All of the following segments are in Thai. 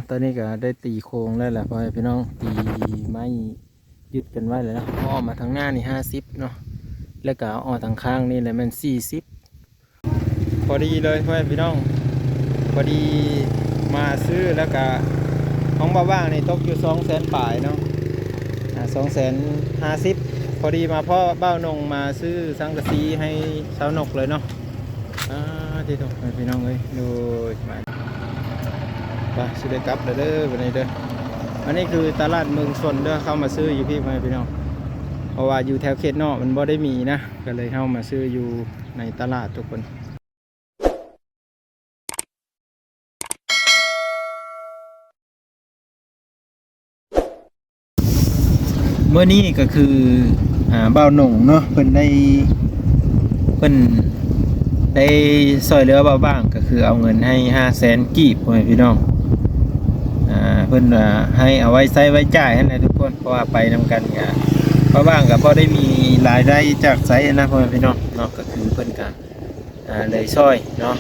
ตอนนี้ก็ได้ตีโค้งแล้วแหละพ่อพี่น้องตีไม้ยึดกันไว้เลยนะอ้อมมาทางหน้านี่50เนาะแล้วก็อ้อทางข้างนี่แหละมัน40พอดีเลยพ่อพี่น้องพอดีมาซื้อแล้วก็ของบ้าว่างนี่ตกอยู่200,000ปลายเนาะ250,000พอดีมาพ่อเบ้านงมาซื้อสังกะสีให้สาวนกเลยเนาะที่ตรงพี่น้องเลยดูมาไปซื้อได้กลับเลยเด้อวันนี้เด้ออันนี้คือตลาดเมืองชนเด้อเข้ามาซื้ออยู่พี่น้องเพราะว่าอยู่แถวเขตนอกมันบ่ได้มีนะก็เลยเข้ามาซื้ออยู่ในตลาดทุกคนเมื่อนี้ก็คือบ่าวหนุ่งเนาะเพิ่นได้ซอยเหลือบ่าวบ้างก็คือเอาเงินให้500,000กีบพี่น้องเพิ่นให้เอาไว้ใช้ไว้จ่ายให้ทุกคนเพราะว่าไปนำกันก็บ่าวบ้างก็บ่ได้มีรายได้จากไสนะพี่น้องเนาะก็คือเพิ่นก็เลยซอยเนาะ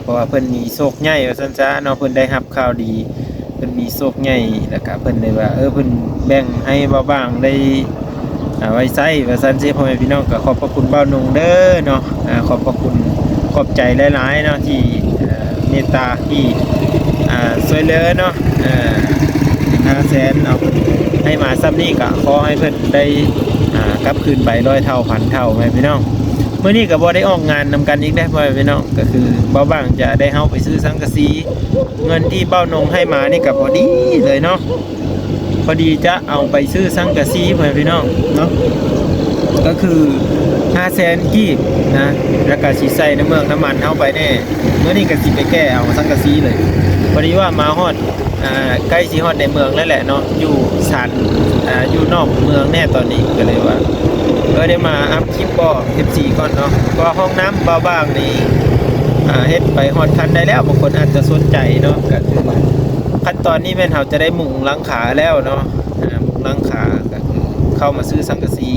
เพราะว่าเพิ่นมีโชคใหญ่ว่าซั่นซะเนาะเพิ่นได้รับข่าวดีเพิ่นมีโชคใหญ่แล้วก็เพิ่นได้ว่าเพิ่นแบ่งให้บ่าวบ้างได้ไว้ใช้ว่าซั่นสิพ่อแม่พี่น้องก็ขอบพระคุณบ่าวนุ่งเด้อเนาะขอบพระคุณขอบใจหลายๆเนาะที่เมตตาที่ช่วยเหลือเนาะ500,000เอาให้มาซ้ำนี้ก็ขอให้เพิ่นได้กลับคืนไป100 เท่าพันเท่าแม่พี่น้องเมื่อนี้ก็บ่ได้ออกงานนำกันอีกได้พ่อแม่พี่น้องก็คือเบาบางจะได้เฮาไปซื้อสังกะสีเงินที่เบ้านงให้มานี่ก็พอดีเลยเนาะพอดีจะเอาไปซื้อสังกะสีพ่อแม่พี่น้องเนาะก็คือ500,000กีบนะแล้วก็สิใส่น้ำเมืองน้ำมันเฮาไปแน่เมื่อนี้ก็สิไปแก้เอาสังกะสีเลยพอดีว่ามาฮอดใกล้สิฮอดในเมืองแล้วแหละเนาะอยู่สันอยู่นอกเมืองแน่ตอนนี้ก็เลยว่าได้มาอัพคลิปบ่ F4 ก่อนเนาะก็ห้องน้ำเบาบางนี่เฮ็ดไปฮอดคันได้แล้วบางคนอาจจะสนใจเนาะก็คือขั้นตอนนี้แม่นเฮาจะได้มุงหลังคาแล้วเนาะมุงหลังคาก็คือเข้ามาซื้อสังกะสี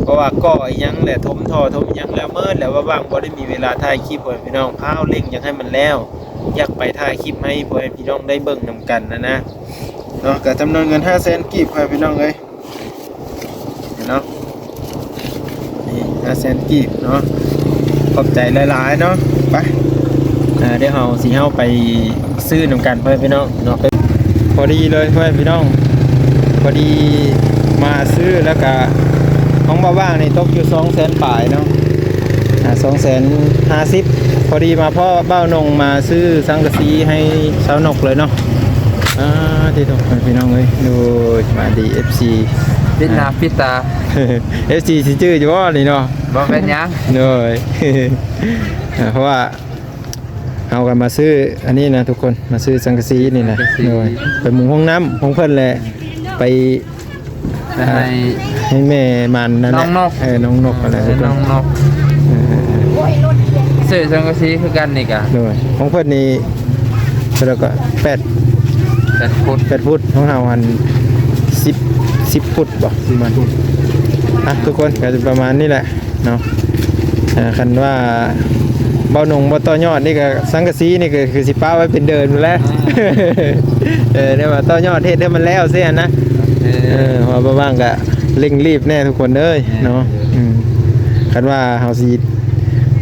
เพราะว่าก่ออีหยังแหละถมท่อถมหยังแล้วเมิดแล้วว่าบางบ่ได้มีเวลาถ่ายคลิปให้พี่น้องพาวเร่งอยากให้มันแล้วอยากไปถ่ายคลิปให้พี่น้องได้เบิ่งนำกันนะเนาะก็จำนวนเงิน500,000กีบให้พี่น้องเอ้ยเนาะนี่500,000กีบเนาะขอบใจหลายๆเนาะไปเดี๋ยวเฮาสิเฮาไปซื้อนำกันพี่น้องเนาะพอดีเลยพี่น้องพอดีมาซื้อแล้วก็ของบ้าว่างนี่ตกอยู่200,000ปลายเนาะ250,000พอดีมาพ่อเบ้านงมาซื้อสังกะสีให้สาวนกเลยเนาะที่ตรงพี่น้องเลยดูมาดี FC ปิดหน้าปิดตา FC สิชื่ออยู่ว่านี่เนาะบ่เป็นหยังเลยเพราะว่าเอากันมาซื้ออันนี้นะทุกคนมาซื้อสังกะสีนี่นะเลยไปมุงห้องน้ำห้องเพิ่นแหละไปให้แม่มันนั่นแหละน้องนกอะไรน้องนกซื้อสังกะสีคือกันนี่กะด้วยของเพิ่นนี่แล้วก็8 ฟุตของเราอัน10 ฟุตบ่ประมาณทุกคนก็จะประมาณนี้แหละเนาะคันว่าเบาหนงบ่ต่อยอดนี่ก็สังกะสีนี่ก็คือสิป้าไว้เป็นเดินแล้วเนี่ยว่าต่อยอดเฮ็ดให้มันแล้วเสียนะว่าบ่ว่างก็เร่งรีบแน่ทุกคนเอ้ยเนาะคันว่าเฮาสิ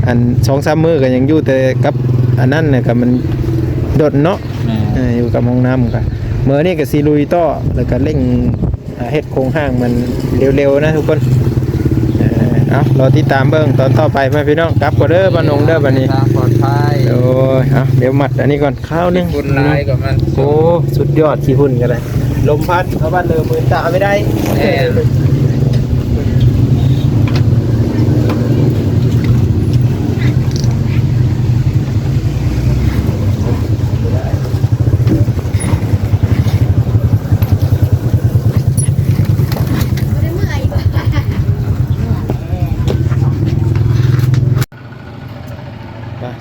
อัน 2-3 มื้อก็ยังอยู่แต่กับอันนั้นน่ะก็มันดดเนาะอยู่กับห้องน้ำก็มื้อนี้ก็สิลุยต่อแล้วก็เร่งเฮ็ดโครงสร้างมันเร็วๆนะทุกคนเอารอติดตามเบิ่งตอนต่อไปพี่น้องกลับก็เด้อบ้านนงเด้อบัดนี้ปลอดภัยโอ้ยเดี๋ยวมัดอันนี้ก่อนข้าวนึงฝุ่นลายกับมันโอ้สุดยอดขี้ฝุ่นกันเลยลมพัดเข้าบ้านเลยมือตาไม่ได้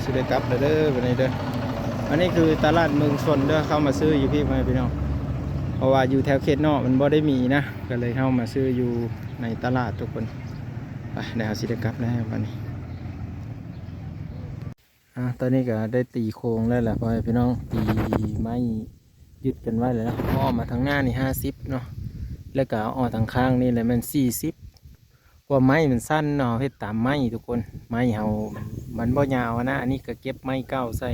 สิได้กลับเด้อวันนี้เด้ออันนี้คือตลาดเมืองชนเด้อเข้ามาซื้ออยู่พี่น้องเพราะว่าอยู่แถวเขตนอกมันบ่ได้มีนะก็เลยเข้ามาซื้ออยู่ในตลาดทุกคนไปเดี๋ยวสิได้กลับแล้ววันนี้ตอนนี้ก็ได้ตีโค้งแล้วแหละพี่น้องตีไม้ ยึดกันไว้เลยนะอ้อมมาทางหน้านี่50เนาะแล้วก็อ้อทางข้างนี่แหละมัน40เพราะว่าไม้มันสั้นเนาะเฮ็ดตามไม้ทุกคนไม้เฮามันบ่ยาวนะอันนี้ก็เก็บไม้เก่าใส่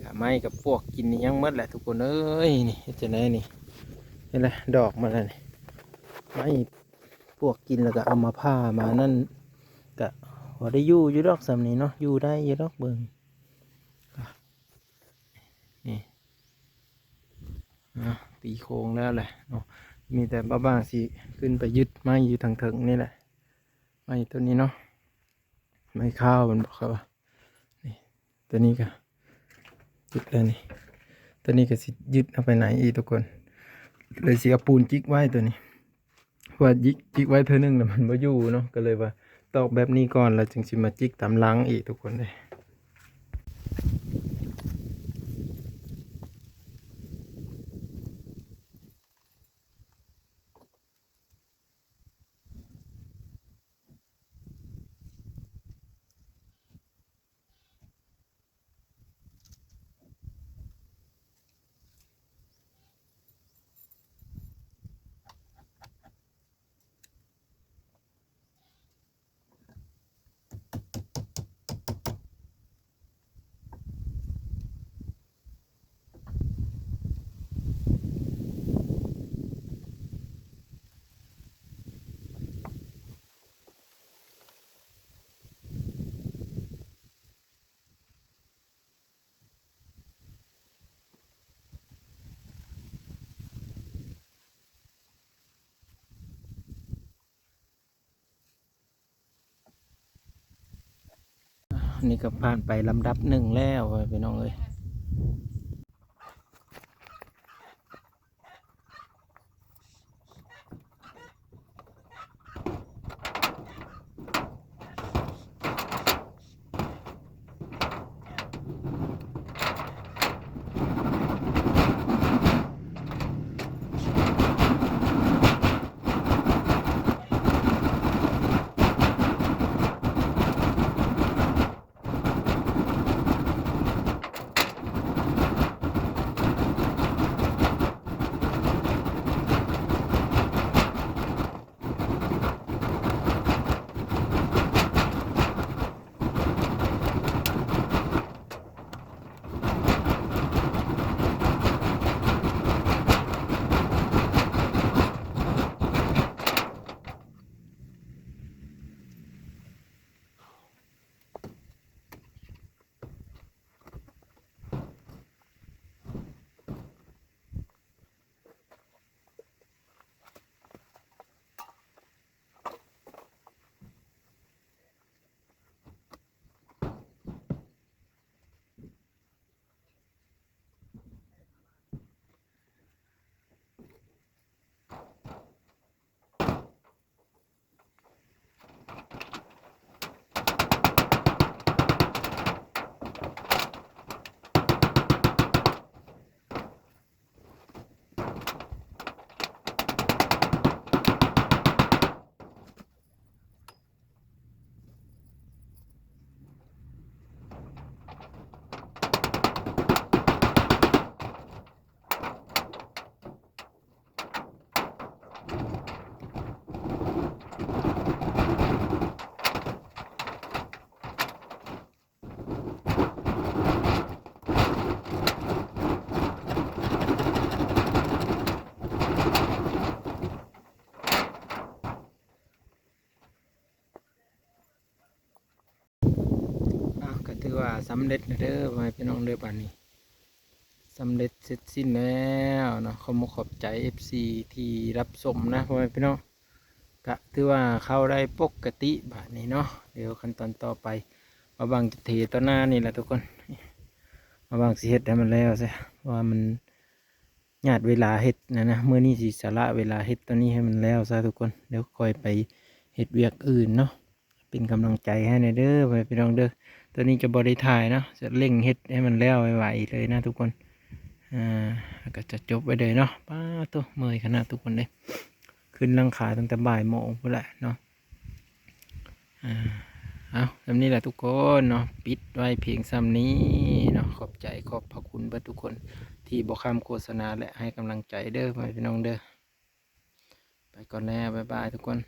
กับไม้กับพวกกินนี่ยังหมดแหละทุกคนเอ้ยนี่เฮ็ดจังไดนี่เห็นไหมดอกมันน่ะนี่ไม้พวกกินแล้วก็เอามาผ้ามานั่นก็พอได้อยู่ดอกสำนี้เนาะอยู่ได้อยู่ดอกเบิ่งนี่ตีโค้งแล้วแหละเนาะมีแต่บ้าๆสิขึ้นไปยึดไม้อยู่ทางถึงนี่แหละไม้ตัวนี้เนาะไม้ข้าวมันบอกครับว่านี่ตัวนี้ก็ยึดแล้วนี่ตัวนี้ก็สิยึดเอาไปไหนอีกทุกคนเลยสิเอาปูนจิกไว้ตัวนี้เพราะว่าจิกไว้เธอหนึ่งแล้วมันไม่อยู่เนาะก็เลยว่าตอกแบบนี้ก่อนแล้วจึงสิมาจิกตามหลังอีกทุกคนเลยนี่ก็ผ่านไปลำดับหนึ่งแล้วไปน้องเอ้ยก็ถือว่าสำเร็จเด้อพี่น้องเด้อป่านนี้สำเร็จเสร็จสิ้นแล้วเนาะขอบใจ FC ที่รับชมนะพี่น้องก็ถือว่าเข้าได้ปกติบาทนี้เนาะเดี๋ยวขั้นตอนต่อไปมาบางจะเทต่อหน้านี่แหละทุกคนมาบางสิเฮ็ดให้มันแล้วซะว่ามันญาติเวลาเฮ็ดนะเมื่อนี้สิสาระเวลาเฮ็ดตัวนี้ให้มันแล้วซะทุกคนเดี๋ยวคอยไปเฮ็ดเวียกอื่นเนาะเป็นกำลังใจให้ในเด้อพี่น้องเด้อตัวนี้จะบริถ่ายเนาะจะเร่งเฮ็ดให้มันแล้วไวๆเลยนะทุกคนก็จะจบไปเลยเนาะป้าตัวเมื่อยขนาดทุกคนเลยขึ้นลังขาตั้งแต่บ่ายโมงไปแหละเนาะเอาแบบนี้แหละทุกคนเนาะปิดไว้เพียงซ้ำนี้เนาะขอบใจขอบพระคุณเบิดทุกคน ที่บ่คำโฆษณาและให้กำลังใจเด้อพ่อแม่พี่น้องเด้อไปก่อนแน่บ๊ายบายทุกคน